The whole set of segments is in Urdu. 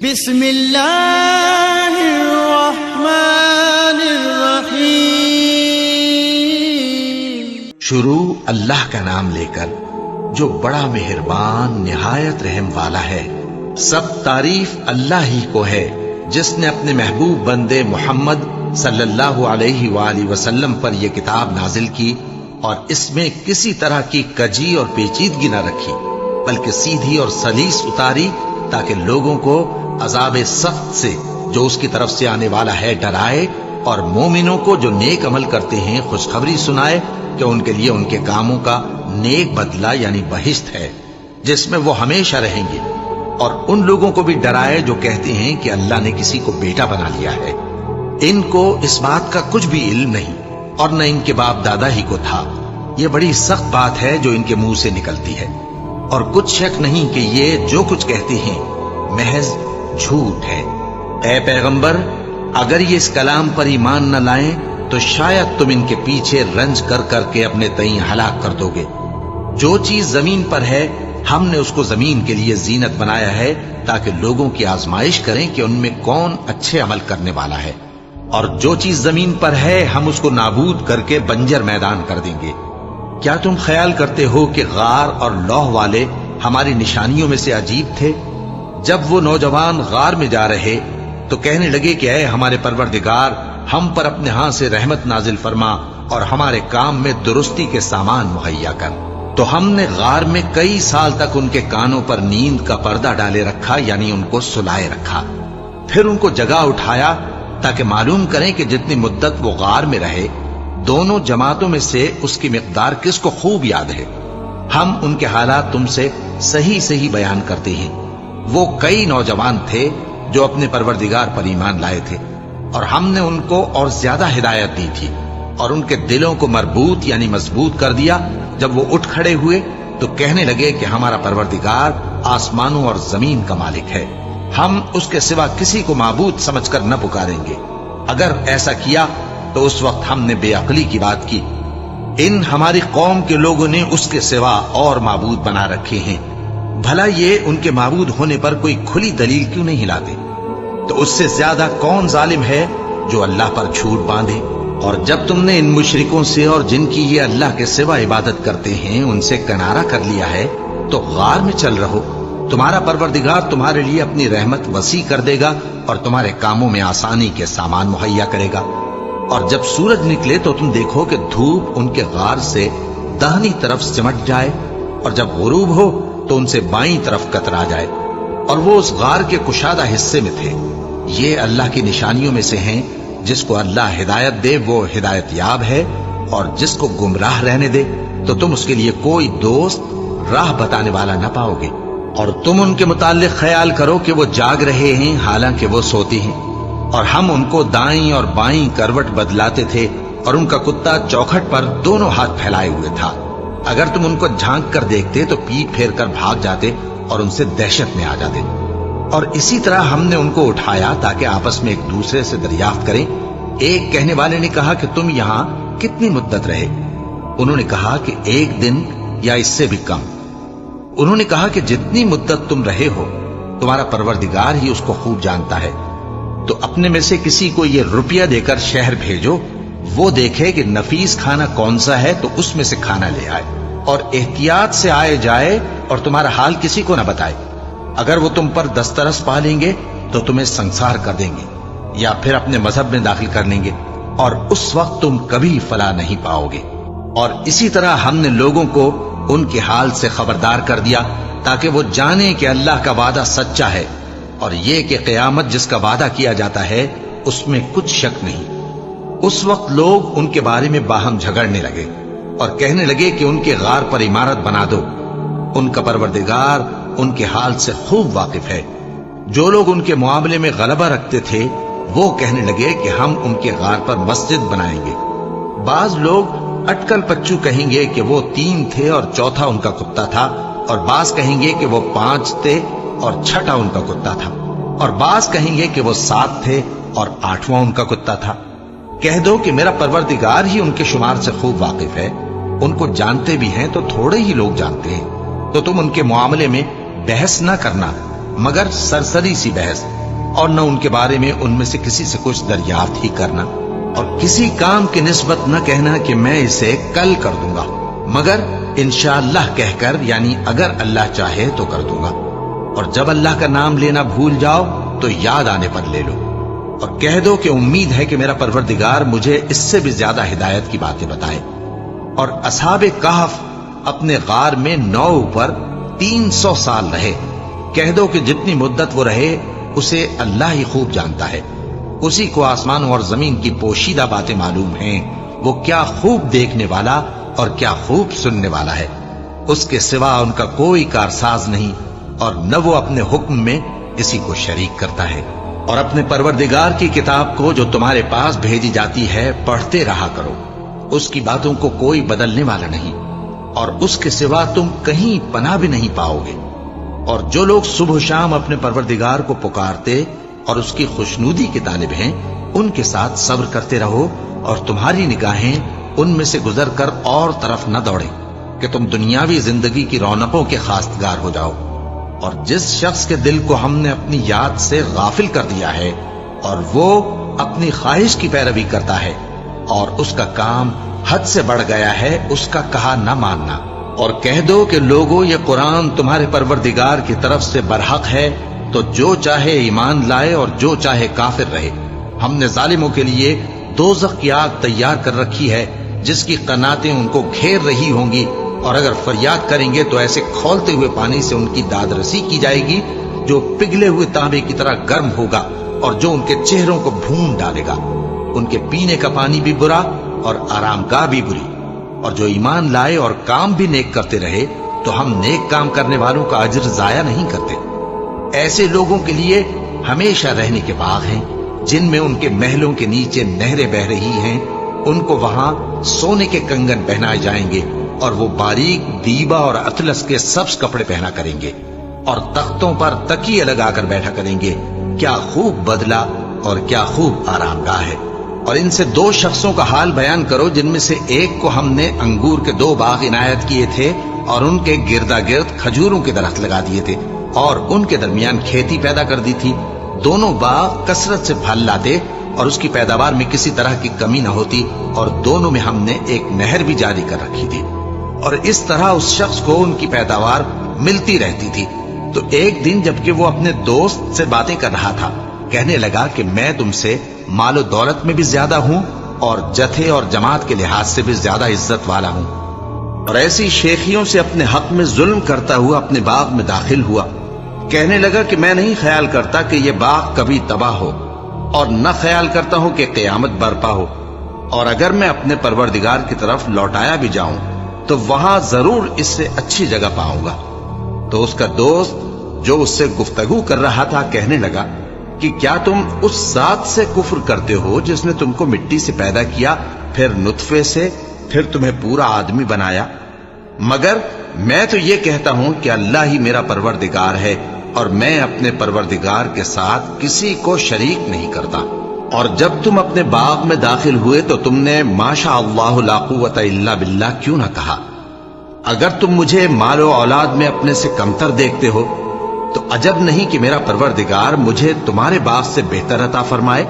بسم اللہ الرحمن الرحیم۔ شروع اللہ کا نام لے کر جو بڑا مہربان نہایت رحم والا ہے۔ سب تعریف اللہ ہی کو ہے جس نے اپنے محبوب بندے محمد صلی اللہ علیہ وآلہ وسلم پر یہ کتاب نازل کی اور اس میں کسی طرح کی کجی اور پیچیدگی نہ رکھی، بلکہ سیدھی اور سلیس اتاری تاکہ لوگوں کو عذاب سخت سے جو اس کی طرف سے آنے والا ہے ڈرائے، اور مومنوں کو جو نیک عمل کرتے ہیں خوشخبری سنائے کہ ان کے لیے ان کے کاموں کا نیک بدلہ یعنی بہشت ہے جس میں وہ ہمیشہ رہیں گے، اور ان لوگوں کو بھی ڈرائے جو کہتے ہیں کہ اللہ نے کسی کو بیٹا بنا لیا ہے۔ ان کو اس بات کا کچھ بھی علم نہیں اور نہ ان کے باپ دادا ہی کو تھا۔ یہ بڑی سخت بات ہے جو ان کے منہ سے نکلتی ہے، اور کچھ شک نہیں کہ یہ جو کچھ کہتے ہیں محض جھوٹ ہے۔ اے پیغمبر، اگر یہ اس کلام پر ایمان نہ لائیں تو شاید تم ان کے پیچھے رنج کر کر کے اپنے تئیں ہلاک کر دو گے۔ جو چیز زمین پر ہے ہم نے اس کو زمین کے لیے زینت بنایا ہے تاکہ لوگوں کی آزمائش کریں کہ ان میں کون اچھے عمل کرنے والا ہے، اور جو چیز زمین پر ہے ہم اس کو نابود کر کے بنجر میدان کر دیں گے۔ کیا تم خیال کرتے ہو کہ غار اور لوح والے ہماری نشانیوں میں سے عجیب تھے؟ جب وہ نوجوان غار میں جا رہے تو کہنے لگے کہ اے ہمارے پروردگار، ہم پر اپنے ہاں سے رحمت نازل فرما اور ہمارے کام میں درستی کے سامان مہیا کر۔ تو ہم نے غار میں کئی سال تک ان کے کانوں پر نیند کا پردہ ڈالے رکھا، یعنی ان کو سلائے رکھا، پھر ان کو جگا اٹھایا تاکہ معلوم کریں کہ جتنی مدت وہ غار میں رہے دونوں جماعتوں میں سے اس کی مقدار کس کو خوب یاد ہے۔ ہم ان کے حالات تم سے صحیح بیان کرتے ہیں۔ وہ کئی نوجوان تھے جو اپنے پروردگار پر ایمان لائے تھے، اور ہم نے ان کو اور زیادہ ہدایت دی تھی، اور ان کے دلوں کو مربوط یعنی مضبوط کر دیا۔ جب وہ اٹھ کھڑے ہوئے تو کہنے لگے کہ ہمارا پروردگار آسمانوں اور زمین کا مالک ہے، ہم اس کے سوا کسی کو معبود سمجھ کر نہ پکاریں گے۔ اگر ایسا کیا تو اس وقت ہم نے بے عقلی کی بات کی۔ ان ہماری قوم کے لوگوں نے اس کے سوا اور معبود بنا رکھے ہیں، بھلا یہ ان کے معبود ہونے پر کوئی کھلی دلیل کیوں نہیں لاتے؟ تو اس سے زیادہ کون ظالم ہے جو اللہ پر جھوٹ باندھے؟ اور جب تم نے ان مشرکوں سے اور جن کی یہ اللہ کے سوا عبادت کرتے ہیں ان سے کنارہ کر لیا ہے تو غار میں چل رہو، تمہارا پروردگار تمہارے لیے اپنی رحمت وسیع کر دے گا اور تمہارے کاموں میں آسانی کے سامان مہیا کرے گا۔ اور جب سورج نکلے تو تم دیکھو کہ دھوپ ان کے غار سے داہنی طرف سمٹ جائے، اور جب غروب ہو تو ان سے بائیں طرف کترا جائے، اور وہ اس غار کے کشادہ حصے میں تھے۔ یہ اللہ کی نشانیوں میں سے ہیں، جس کو اللہ ہدایت دے وہ ہدایت یاب ہے، اور جس کو گمراہ رہنے دے تو تم اس کے لیے کوئی دوست راہ بتانے والا نہ پاؤ گے۔ اور تم ان کے متعلق خیال کرو کہ وہ جاگ رہے ہیں حالانکہ وہ سوتے ہیں، اور ہم ان کو دائیں اور بائیں کروٹ بدلاتے تھے، اور ان کا کتا چوکھٹ پر دونوں ہاتھ پھیلائے ہوئے تھا۔ اگر تم ان کو جھانک کر دیکھتے تو پیٹ پھیر کر بھاگ جاتے اور ان سے دہشت میں آ جاتے۔ اور اسی طرح ہم نے ان کو اٹھایا تاکہ آپس میں ایک دوسرے سے دریافت کریں۔ ایک کہنے والے نے کہا کہ تم یہاں کتنی مدت رہے؟ انہوں نے کہا کہ 1 دن یا اس سے بھی کم۔ انہوں نے کہا کہ جتنی مدت تم رہے ہو تمہارا پروردگار ہی اس کو خوب جانتا ہے، تو اپنے میں سے کسی کو یہ روپیہ دے کر شہر بھیجو، وہ دیکھے کہ نفیس کھانا کون سا ہے تو اس میں سے کھانا لے آئے، اور احتیاط سے آئے جائے اور تمہارا حال کسی کو نہ بتائے۔ اگر وہ تم پر دسترس پا لیں گے تو تمہیں سنسار کر دیں گے یا پھر اپنے مذہب میں داخل کر لیں گے، اور اس وقت تم کبھی فلاح نہیں پاؤ گے۔ اور اسی طرح ہم نے لوگوں کو ان کے حال سے خبردار کر دیا تاکہ وہ جانیں کہ اللہ کا وعدہ سچا ہے، اور یہ کہ قیامت جس کا وعدہ کیا جاتا ہے اس میں کچھ شک نہیں۔ اس وقت لوگ ان کے بارے میں باہم جھگڑنے لگے اور کہنے لگے کہ ان کے غار پر عمارت بنا دو۔ ان کا پروردگار ان کے حال سے خوب واقف ہے۔ جو لوگ ان کے معاملے میں غلبہ رکھتے تھے وہ کہنے لگے کہ ہم ان کے غار پر مسجد بنائیں گے۔ بعض لوگ اٹکل پچو کہیں گے کہ وہ 3 تھے اور چوتھا ان کا کتا تھا، اور بعض کہیں گے کہ وہ 5 تھے اور چھٹا ان کا کتا تھا، اور بعض کہیں گے کہ وہ 7 تھے اور 8واں ان کا کتا تھا۔ کہہ دو کہ میرا پروردگار ہی ان کے شمار سے خوب واقف ہے، ان کو جانتے بھی ہیں تو تھوڑے ہی لوگ جانتے ہیں، تو تم ان کے معاملے میں بحث نہ کرنا مگر سرسری سی بحث، اور نہ ان کے بارے میں ان میں سے کسی سے کچھ دریافت ہی کرنا، اور کسی کام کی نسبت نہ کہنا کہ میں اسے کل کر دوں گا، مگر انشاءاللہ کہہ کر، یعنی اگر اللہ چاہے تو کر دوں گا، اور جب اللہ کا نام لینا بھول جاؤ تو یاد آنے پر لے لو، اور کہہ دو کہ امید ہے کہ میرا پروردگار مجھے اس سے بھی زیادہ ہدایت کی باتیں بتائے۔ اور اصحاب کہف اپنے غار میں 9 پر 300 سال رہے۔ کہہ دو کہ جتنی مدت وہ رہے اسے اللہ ہی خوب جانتا ہے، اسی کو آسمانوں اور زمین کی پوشیدہ باتیں معلوم ہیں، وہ کیا خوب دیکھنے والا اور کیا خوب سننے والا ہے، اس کے سوا ان کا کوئی کارساز نہیں، اور نہ وہ اپنے حکم میں کسی کو شریک کرتا ہے۔ اور اپنے پروردگار کی کتاب کو جو تمہارے پاس بھیجی جاتی ہے پڑھتے رہا کرو، اس کی باتوں کو کوئی بدلنے والا نہیں، اور اس کے سوا تم کہیں پناہ بھی نہیں پاؤ گے۔ اور جو لوگ صبح و شام اپنے پروردگار کو پکارتے اور اس کی خوشنودی کے طالب ہیں، ان کے ساتھ صبر کرتے رہو، اور تمہاری نگاہیں ان میں سے گزر کر اور طرف نہ دوڑیں کہ تم دنیاوی زندگی کی رونقوں کے خواستگار ہو جاؤ۔ اور جس شخص کے دل کو ہم نے اپنی یاد سے غافل کر دیا ہے اور وہ اپنی خواہش کی پیروی کرتا ہے اور اس کا کام حد سے بڑھ گیا ہے، اس کا کہا نہ ماننا، اور کہہ دو کہ لوگوں یہ قرآن تمہارے پروردگار کی طرف سے برحق ہے، تو جو چاہے ایمان لائے اور جو چاہے کافر رہے۔ ہم نے ظالموں کے لیے دوزخ کی آگ تیار کر رکھی ہے جس کی قناتیں ان کو گھیر رہی ہوں گی، اور اگر فریاد کریں گے تو ایسے کھولتے ہوئے پانی سے ان کی داد رسی کی جائے گی جو پگھلے ہوئے تانبے کی طرح گرم ہوگا، اور جو ان کے چہروں کو بھون ڈالے گا۔ ان کے پینے کا پانی بھی برا اور آرام گاہ بھی بری۔ اور جو ایمان لائے اور کام بھی نیک کرتے رہے تو ہم نیک کام کرنے والوں کا اجر ضائع نہیں کرتے۔ ایسے لوگوں کے لیے ہمیشہ رہنے کے باغ ہیں جن میں ان کے محلوں کے نیچے نہریں بہ رہی ہیں، ان کو وہاں سونے کے کنگن پہنائے جائیں گے، اور وہ باریک دیبا اور اطلس کے سبز کپڑے پہنا کریں گے، اور تختوں پر تکیے لگا کر بیٹھا کریں گے۔ کیا خوب بدلہ اور کیا خوب آرام گاہ ہے۔ اور ان سے 2 شخصوں کا حال بیان کرو جن میں سے ایک کو ہم نے انگور کے 2 باغ عنایت کیے تھے اور ان کے گردا گرد کھجوروں کے درخت لگا دیے تھے اور ان کے درمیان کھیتی پیدا کر دی تھی۔ دونوں باغ کثرت سے پھل لاتے اور اس کی پیداوار میں کسی طرح کی کمی نہ ہوتی، اور دونوں میں ہم نے ایک نہر بھی جاری کر رکھی تھی، اور اس طرح اس شخص کو ان کی پیداوار ملتی رہتی تھی۔ تو ایک دن جبکہ وہ اپنے دوست سے باتیں کر رہا تھا، کہنے لگا کہ میں تم سے مال و دولت میں بھی زیادہ ہوں اور جتھے اور جماعت کے لحاظ سے بھی زیادہ عزت والا ہوں، اور ایسی شیخیوں سے اپنے حق میں ظلم کرتا ہوا اپنے باغ میں داخل ہوا۔ کہنے لگا کہ میں نہیں خیال کرتا کہ یہ باغ کبھی تباہ ہو، اور نہ خیال کرتا ہوں کہ قیامت برپا ہو، اور اگر میں اپنے پروردگار کی طرف لوٹایا بھی جاؤں تو وہاں ضرور اس سے اچھی جگہ پاؤں گا۔ تو اس کا دوست جو اس سے گفتگو کر رہا تھا کہنے لگا کہ کیا تم اس ذات سے کفر کرتے ہو جس نے تم کو مٹی سے پیدا کیا، پھر نطفے سے، پھر تمہیں پورا آدمی بنایا؟ مگر میں تو یہ کہتا ہوں کہ اللہ ہی میرا پروردگار ہے، اور میں اپنے پروردگار کے ساتھ کسی کو شریک نہیں کرتا۔ اور جب تم اپنے باغ میں داخل ہوئے تو تم نے ماشاء اللہ لا قوت الا باللہ کیوں نہ کہا؟ اگر تم مجھے مال و اولاد میں اپنے سے کمتر دیکھتے ہو تو عجب نہیں کہ میرا پروردگار مجھے تمہارے باغ سے بہتر عطا فرمائے،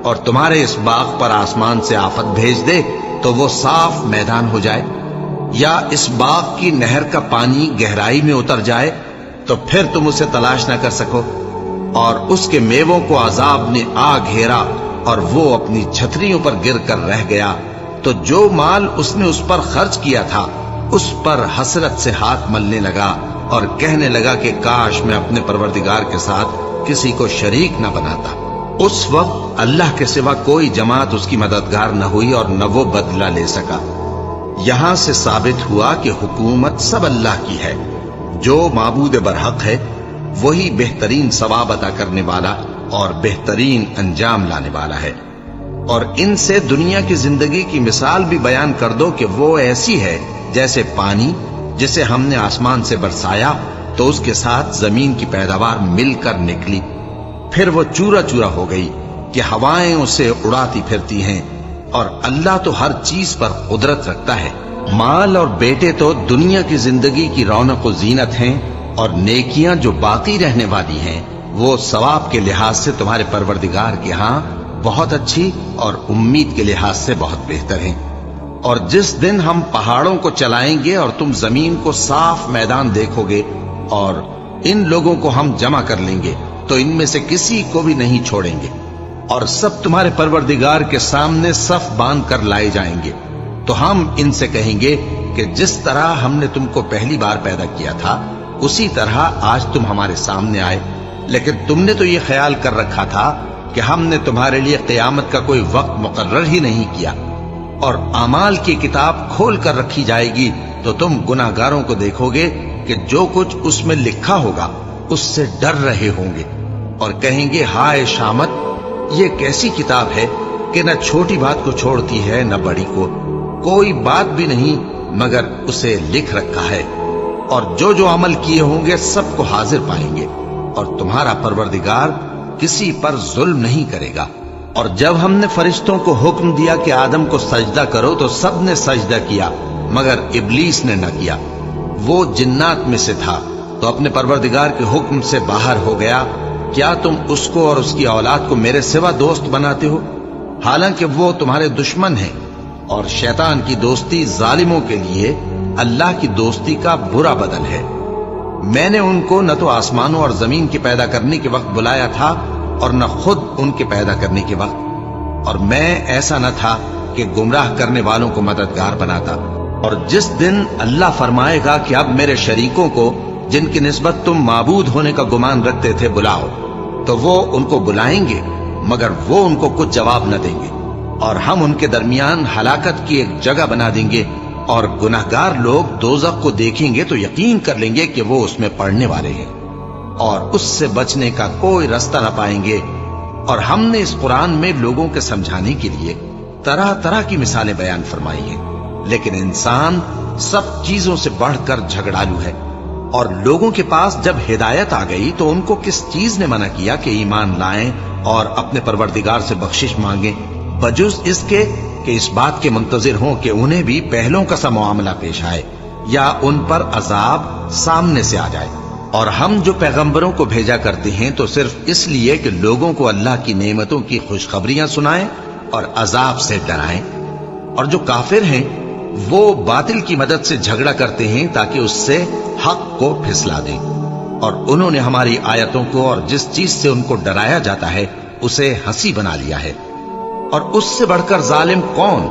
اور تمہارے اس باغ پر آسمان سے آفت بھیج دے تو وہ صاف میدان ہو جائے، یا اس باغ کی نہر کا پانی گہرائی میں اتر جائے تو پھر تم اسے تلاش نہ کر سکو، اور اس کے میووں کو عذاب نے آ گھیرا اور وہ اپنی چھتریوں پر گر کر رہ گیا، تو جو مال اس نے اس پر خرچ کیا تھا اس پر حسرت سے ہاتھ ملنے لگا اور کہنے لگا کہ کاش میں اپنے پروردگار کے ساتھ کسی کو شریک نہ بناتا۔ اس وقت اللہ کے سوا کوئی جماعت اس کی مددگار نہ ہوئی اور نہ وہ بدلہ لے سکا۔ یہاں سے ثابت ہوا کہ حکومت سب اللہ کی ہے، جو معبود برحق ہے وہی بہترین ثواب عطا کرنے والا اور بہترین انجام لانے والا ہے۔ اور ان سے دنیا کی زندگی کی مثال بھی بیان کر دو کہ وہ ایسی ہے جیسے پانی جسے ہم نے آسمان سے برسایا تو اس کے ساتھ زمین کی پیداوار مل کر نکلی، پھر وہ چورا چورا ہو گئی کہ ہوائیں اسے اڑاتی پھرتی ہیں، اور اللہ تو ہر چیز پر قدرت رکھتا ہے۔ مال اور بیٹے تو دنیا کی زندگی کی رونق و زینت ہیں، اور نیکیاں جو باقی رہنے والی ہیں وہ ثواب کے لحاظ سے تمہارے پروردگار کے ہاں بہت اچھی اور امید کے لحاظ سے بہت بہتر ہیں۔ اور جس دن ہم پہاڑوں کو چلائیں گے اور تم زمین کو صاف میدان دیکھو گے اور ان لوگوں کو ہم جمع کر لیں گے تو ان میں سے کسی کو بھی نہیں چھوڑیں گے، اور سب تمہارے پروردگار کے سامنے صف باندھ کر لائے جائیں گے۔ تو ہم ان سے کہیں گے کہ جس طرح ہم نے تم کو پہلی بار پیدا کیا تھا اسی طرح آج تم ہمارے سامنے آئے، لیکن تم نے تو یہ خیال کر رکھا تھا کہ ہم نے تمہارے لیے قیامت کا کوئی وقت مقرر ہی نہیں کیا۔ اور اعمال کی کتاب کھول کر رکھی جائے گی تو تم گناہگاروں کو دیکھو گے کہ جو کچھ اس میں لکھا ہوگا اس سے ڈر رہے ہوں گے، اور کہیں گے ہائے شامت، یہ کیسی کتاب ہے کہ نہ چھوٹی بات کو چھوڑتی ہے نہ بڑی کو، کوئی بات بھی نہیں مگر اسے لکھ رکھا ہے، اور جو جو عمل کیے ہوں گے سب کو حاضر پائیں گے، اور تمہارا پروردگار کسی پر ظلم نہیں کرے گا۔ اور جب ہم نے فرشتوں کو حکم دیا کہ آدم کو سجدہ کرو تو سب نے سجدہ کیا مگر ابلیس نے نہ کیا، وہ جنات میں سے تھا تو اپنے پروردگار کے حکم سے باہر ہو گیا۔ کیا تم اس کو اور اس کی اولاد کو میرے سوا دوست بناتے ہو، حالانکہ وہ تمہارے دشمن ہیں، اور شیطان کی دوستی ظالموں کے لیے اللہ کی دوستی کا برا بدل ہے۔ میں نے ان کو نہ تو آسمانوں اور زمین کے پیدا کرنے کے وقت بلایا تھا اور نہ خود ان کے پیدا کرنے کے وقت، اور میں ایسا نہ تھا کہ گمراہ کرنے والوں کو مددگار بناتا۔ اور جس دن اللہ فرمائے گا کہ اب میرے شریکوں کو جن کی نسبت تم معبود ہونے کا گمان رکھتے تھے بلاؤ، تو وہ ان کو بلائیں گے مگر وہ ان کو کچھ جواب نہ دیں گے، اور ہم ان کے درمیان ہلاکت کی ایک جگہ بنا دیں گے، اور گناہگار لوگ دوزخ کو دیکھیں گے تو یقین کر لیں گے کہ وہ اس میں پڑنے والے ہیں، اور اس سے بچنے کا کوئی راستہ نہ پائیں گے۔ اور ہم نے اس قرآن میں لوگوں کے سمجھانے کے لیے طرح طرح کی مثالیں بیان فرمائی ہیں، لیکن انسان سب چیزوں سے بڑھ کر جھگڑالو ہے۔ اور لوگوں کے پاس جب ہدایت آ گئی تو ان کو کس چیز نے منع کیا کہ ایمان لائیں اور اپنے پروردگار سے بخشش مانگیں، بجز اس کے کہ اس بات کے منتظر ہوں کہ انہیں بھی پہلوں کا سا معاملہ پیش آئے یا ان پر عذاب سامنے سے آ جائے۔ اور ہم جو پیغمبروں کو بھیجا کرتے ہیں تو صرف اس لیے کہ لوگوں کو اللہ کی نعمتوں کی خوشخبریاں سنائیں اور عذاب سے ڈرائیں، اور جو کافر ہیں وہ باطل کی مدد سے جھگڑا کرتے ہیں تاکہ اس سے حق کو پھسلا دیں، اور انہوں نے ہماری آیتوں کو اور جس چیز سے ان کو ڈرایا جاتا ہے اسے ہنسی بنا لیا ہے۔ اور اس سے بڑھ کر ظالم کون،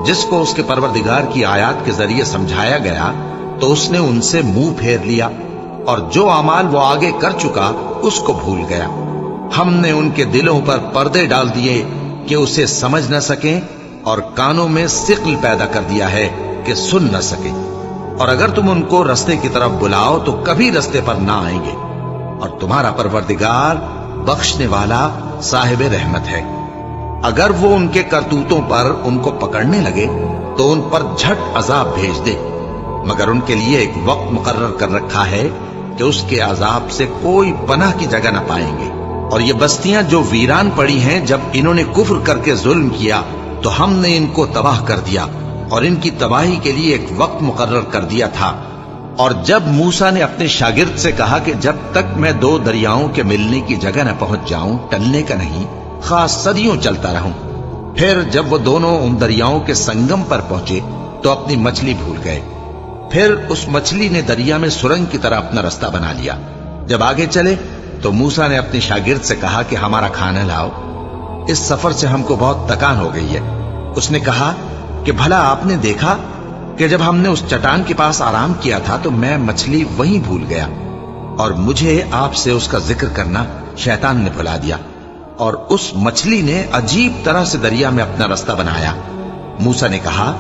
جس کو اس کے پروردگار کی آیات کے ذریعے سمجھایا گیا تو اس نے ان سے منہ پھیر لیا، اور جو اعمال وہ آگے کر چکا اس کو بھول گیا۔ ہم نے ان کے دلوں پر پردے ڈال دیے کہ اسے سمجھ نہ سکیں، اور کانوں میں ثقل پیدا کر دیا ہے کہ سن نہ سکیں، اور اگر تم ان کو رستے کی طرف بلاؤ تو کبھی رستے پر نہ آئیں گے۔ اور تمہارا پروردگار بخشنے والا صاحب رحمت ہے، اگر وہ ان کے کرتوتوں پر ان کو پکڑنے لگے تو ان پر جھٹ عذاب بھیج دے، مگر ان کے لیے ایک وقت مقرر کر رکھا ہے کہ اس کے عذاب سے کوئی پناہ کی جگہ نہ پائیں گے۔ اور یہ بستیاں جو ویران پڑی ہیں، جب انہوں نے کفر کر کے ظلم کیا تو ہم نے ان کو تباہ کر دیا، اور ان کی تباہی کے لیے ایک وقت مقرر کر دیا تھا۔ اور جب موسیٰ نے اپنے شاگرد سے کہا کہ جب تک میں دو دریاؤں کے ملنے کی جگہ نہ پہنچ جاؤں ٹلنے کا نہیں، خاص صدیوں چلتا رہوں، پھر جب وہ دونوں ان دریاؤں کے سنگم پر پہنچے تو اپنی مچھلی بھول گئے، پھر اس مچھلی نے دریا میں سرنگ کی طرح اپنا راستہ بنا لیا۔ جب آگے چلے تو موسیٰ نے اپنے شاگرد سے کہا کہ ہمارا کھانا لاؤ، اس سفر سے ہم کو بہت تکان ہو گئی ہے۔ اس نے کہا کہ بھلا آپ نے دیکھا کہ جب ہم نے اس چٹان کے پاس آرام کیا تھا تو میں مچھلی وہیں بھول گیا، اور مجھے آپ سے اس کا ذکر کرنا شیطان نے بھلا دیا، اور اس مچھلی نے عجیب طرح سے دریا میں اپنا راستہ بنایا۔ موسیٰ نے کہا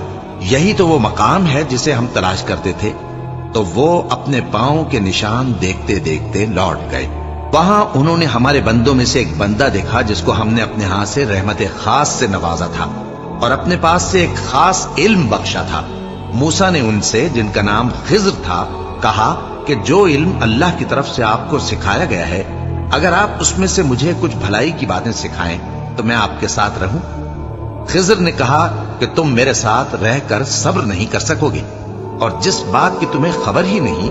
یہی تو وہ مقام ہے جسے ہم تلاش کرتے تھے۔ تو وہ اپنے پاؤں کے نشان دیکھتے دیکھتے لوٹ گئے۔ وہاں انہوں نے ہمارے بندوں میں سے ایک بندہ دیکھا جس کو ہم نے اپنے ہاں سے رحمت خاص سے نوازا تھا اور اپنے پاس سے ایک خاص علم بخشا تھا۔ موسیٰ نے ان سے جن کا نام خضر تھا کہا کہ جو علم اللہ کی طرف سے آپ کو سکھایا گیا ہے، اگر آپ اس میں سے مجھے کچھ بھلائی کی باتیں سکھائیں تو میں آپ کے ساتھ رہوں۔ خضر نے کہا کہ تم میرے ساتھ رہ کر صبر نہیں کر سکو گے، اور جس بات کی تمہیں خبر ہی نہیں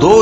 2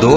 2